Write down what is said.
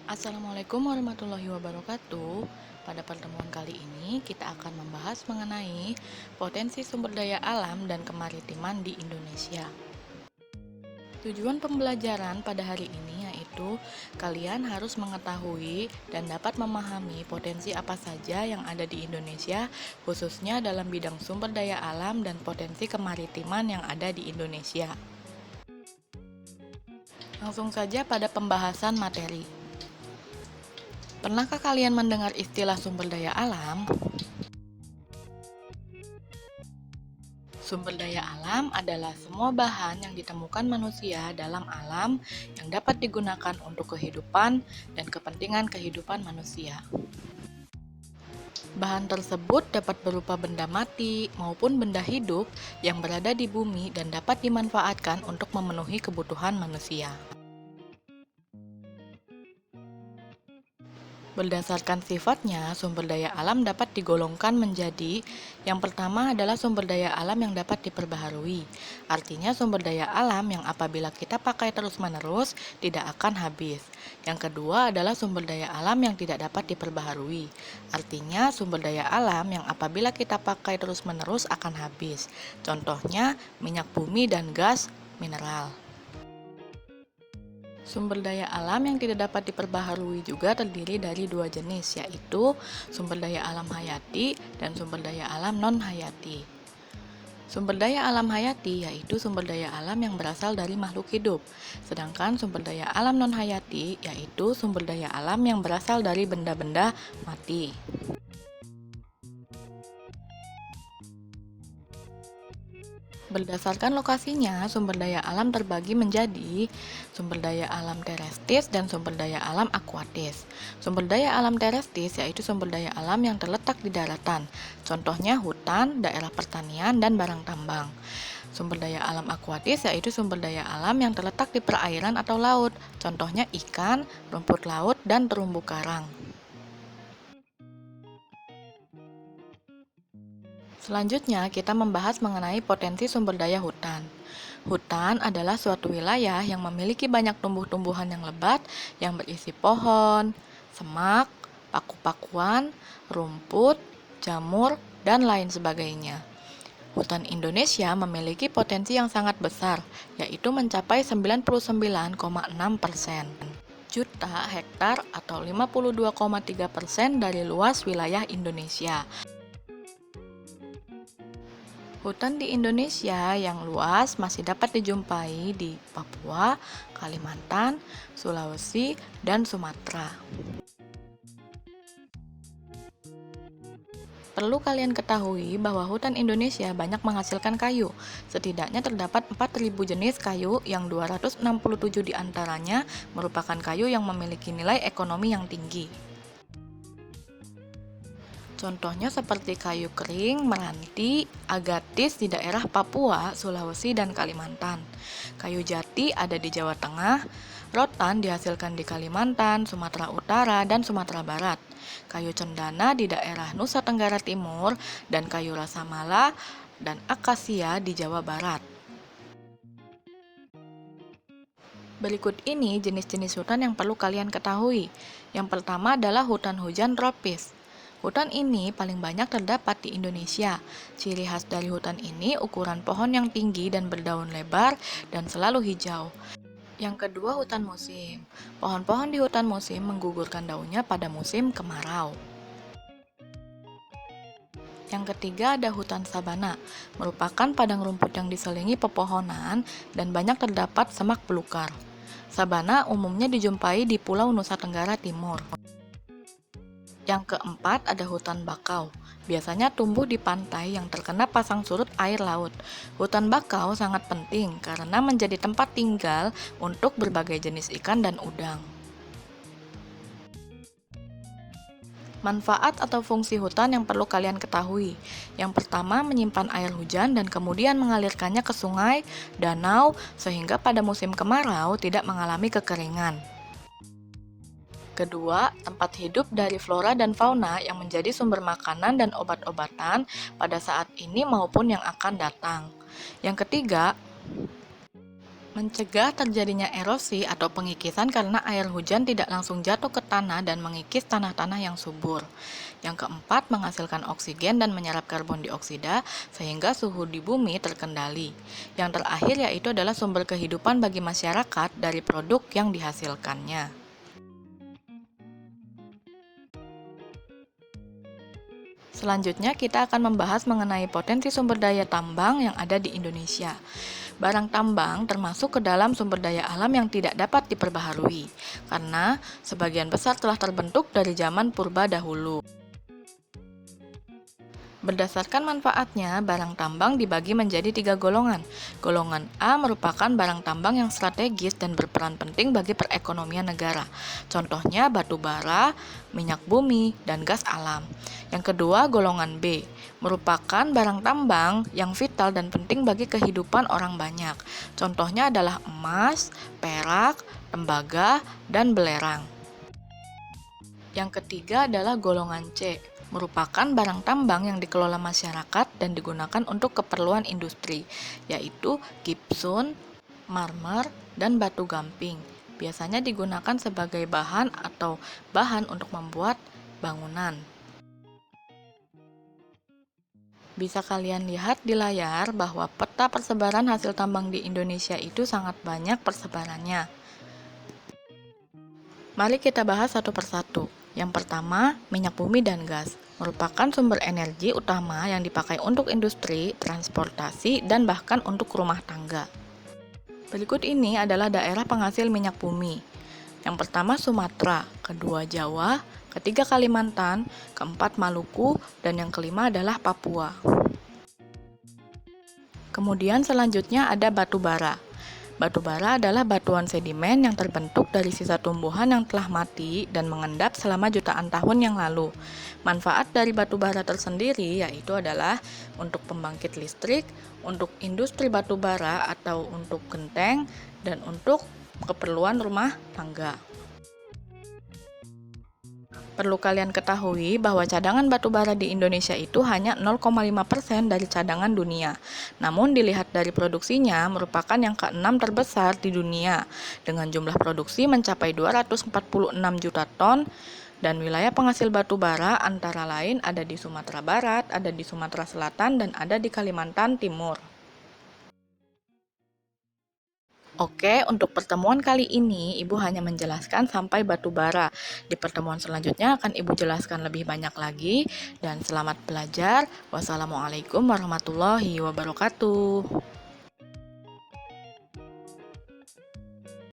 Assalamualaikum warahmatullahi wabarakatuh. Pada pertemuan kali ini kita akan membahas mengenai potensi sumber daya alam dan kemaritiman di Indonesia. Tujuan pembelajaran pada hari ini yaitu kalian harus mengetahui dan dapat memahami potensi apa saja yang ada di Indonesia, khususnya dalam bidang sumber daya alam dan potensi kemaritiman yang ada di Indonesia. Langsung saja pada pembahasan materi. Pernahkah kalian mendengar istilah sumber daya alam? Sumber daya alam adalah semua bahan yang ditemukan manusia dalam alam yang dapat digunakan untuk kehidupan dan kepentingan kehidupan manusia. Bahan tersebut dapat berupa benda mati maupun benda hidup yang berada di bumi dan dapat dimanfaatkan untuk memenuhi kebutuhan manusia. Berdasarkan sifatnya, sumber daya alam dapat digolongkan menjadi yang pertama adalah sumber daya alam yang dapat diperbaharui. Artinya sumber daya alam yang apabila kita pakai terus-menerus tidak akan habis. Yang kedua adalah sumber daya alam yang tidak dapat diperbaharui. Artinya sumber daya alam yang apabila kita pakai terus-menerus akan habis. Contohnya minyak bumi dan gas mineral. Sumber daya alam yang tidak dapat diperbaharui juga terdiri dari dua jenis, yaitu sumber daya alam hayati dan sumber daya alam non-hayati. Sumber daya alam hayati yaitu sumber daya alam yang berasal dari makhluk hidup, sedangkan sumber daya alam non-hayati yaitu sumber daya alam yang berasal dari benda-benda mati. Berdasarkan lokasinya, sumber daya alam terbagi menjadi sumber daya alam terestis dan sumber daya alam akuatis. Sumber daya alam terestis yaitu sumber daya alam yang terletak di daratan, contohnya hutan, daerah pertanian, dan barang tambang. Sumber daya alam akuatis yaitu sumber daya alam yang terletak di perairan atau laut, contohnya ikan, rumput laut, dan terumbu karang. Selanjutnya, kita membahas mengenai potensi sumber daya hutan. Hutan adalah suatu wilayah yang memiliki banyak tumbuh-tumbuhan yang lebat yang berisi pohon, semak, paku-pakuan, rumput, jamur, dan lain sebagainya. Hutan Indonesia memiliki potensi yang sangat besar, yaitu mencapai 99,6% juta hektar atau 52,3% dari luas wilayah Indonesia. Hutan di Indonesia yang luas masih dapat dijumpai di Papua, Kalimantan, Sulawesi, dan Sumatera. Perlu kalian ketahui bahwa hutan Indonesia banyak menghasilkan kayu. Setidaknya terdapat 4.000 jenis kayu yang 267 diantaranya merupakan kayu yang memiliki nilai ekonomi yang tinggi. Contohnya seperti kayu kering, meranti, agatis di daerah Papua, Sulawesi, dan Kalimantan. Kayu jati ada di Jawa Tengah, rotan dihasilkan di Kalimantan, Sumatera Utara, dan Sumatera Barat. Kayu cendana di daerah Nusa Tenggara Timur, dan kayu rasamala dan akasia di Jawa Barat. Berikut ini jenis-jenis hutan yang perlu kalian ketahui. Yang pertama adalah hutan hujan tropis. Hutan ini paling banyak terdapat di Indonesia. Ciri khas dari hutan ini ukuran pohon yang tinggi dan berdaun lebar dan selalu hijau. Yang kedua, hutan musim. Pohon-pohon di hutan musim menggugurkan daunnya pada musim kemarau. Yang ketiga ada hutan sabana, merupakan padang rumput yang diselingi pepohonan dan banyak terdapat semak belukar. Sabana umumnya dijumpai di Pulau Nusa Tenggara Timur. Yang keempat ada hutan bakau. Biasanya tumbuh di pantai yang terkena pasang surut air laut. Hutan bakau sangat penting karena menjadi tempat tinggal untuk berbagai jenis ikan dan udang. Manfaat atau fungsi hutan yang perlu kalian ketahui. Yang pertama, menyimpan air hujan dan kemudian mengalirkannya ke sungai, danau, sehingga pada musim kemarau tidak mengalami kekeringan. Kedua, tempat hidup dari flora dan fauna yang menjadi sumber makanan dan obat-obatan pada saat ini maupun yang akan datang. Yang ketiga, Mencegah terjadinya erosi atau pengikisan karena air hujan tidak langsung jatuh ke tanah dan mengikis tanah-tanah yang subur. Yang keempat, menghasilkan oksigen dan menyerap karbon dioksida sehingga suhu di bumi terkendali. Yang terakhir yaitu adalah sumber kehidupan bagi masyarakat dari produk yang dihasilkannya. Selanjutnya, kita akan membahas mengenai potensi sumber daya tambang yang ada di Indonesia. Barang tambang termasuk ke dalam sumber daya alam yang tidak dapat diperbaharui, karena sebagian besar telah terbentuk dari zaman purba dahulu. Berdasarkan manfaatnya, barang tambang dibagi menjadi 3 golongan. Golongan A merupakan barang tambang yang strategis dan berperan penting bagi perekonomian negara. Contohnya batu bara, minyak bumi, dan gas alam. Yang kedua, golongan B merupakan barang tambang yang vital dan penting bagi kehidupan orang banyak. Contohnya adalah emas, perak, tembaga, dan belerang. Yang ketiga adalah golongan C, merupakan barang tambang yang dikelola masyarakat dan digunakan untuk keperluan industri, yaitu gipsum, marmer, dan batu gamping. Biasanya digunakan sebagai bahan atau bahan untuk membuat bangunan. Bisa kalian lihat di layar bahwa peta persebaran hasil tambang di Indonesia itu sangat banyak persebarannya. Mari kita bahas satu persatu. Yang pertama, minyak bumi dan gas merupakan sumber energi utama yang dipakai untuk industri, transportasi, dan bahkan untuk rumah tangga. Berikut ini adalah daerah penghasil minyak bumi. Yang pertama Sumatera, kedua Jawa, ketiga Kalimantan, keempat Maluku, dan yang kelima adalah Papua. Kemudian selanjutnya ada batu bara. Batu bara adalah batuan sedimen yang terbentuk dari sisa tumbuhan yang telah mati dan mengendap selama jutaan tahun yang lalu. Manfaat dari batu bara tersendiri yaitu adalah untuk pembangkit listrik, untuk industri batu bara atau untuk genteng, dan untuk keperluan rumah tangga. Perlu kalian ketahui bahwa cadangan batu bara di Indonesia itu hanya 0,5% dari cadangan dunia. Namun dilihat dari produksinya merupakan yang ke-6 terbesar di dunia dengan jumlah produksi mencapai 246 juta ton dan wilayah penghasil batu bara antara lain ada di Sumatera Barat, ada di Sumatera Selatan, dan ada di Kalimantan Timur. Oke, untuk pertemuan kali ini Ibu hanya menjelaskan sampai batu bara. Di pertemuan selanjutnya akan Ibu jelaskan lebih banyak lagi. Dan selamat belajar. Wassalamualaikum warahmatullahi wabarakatuh.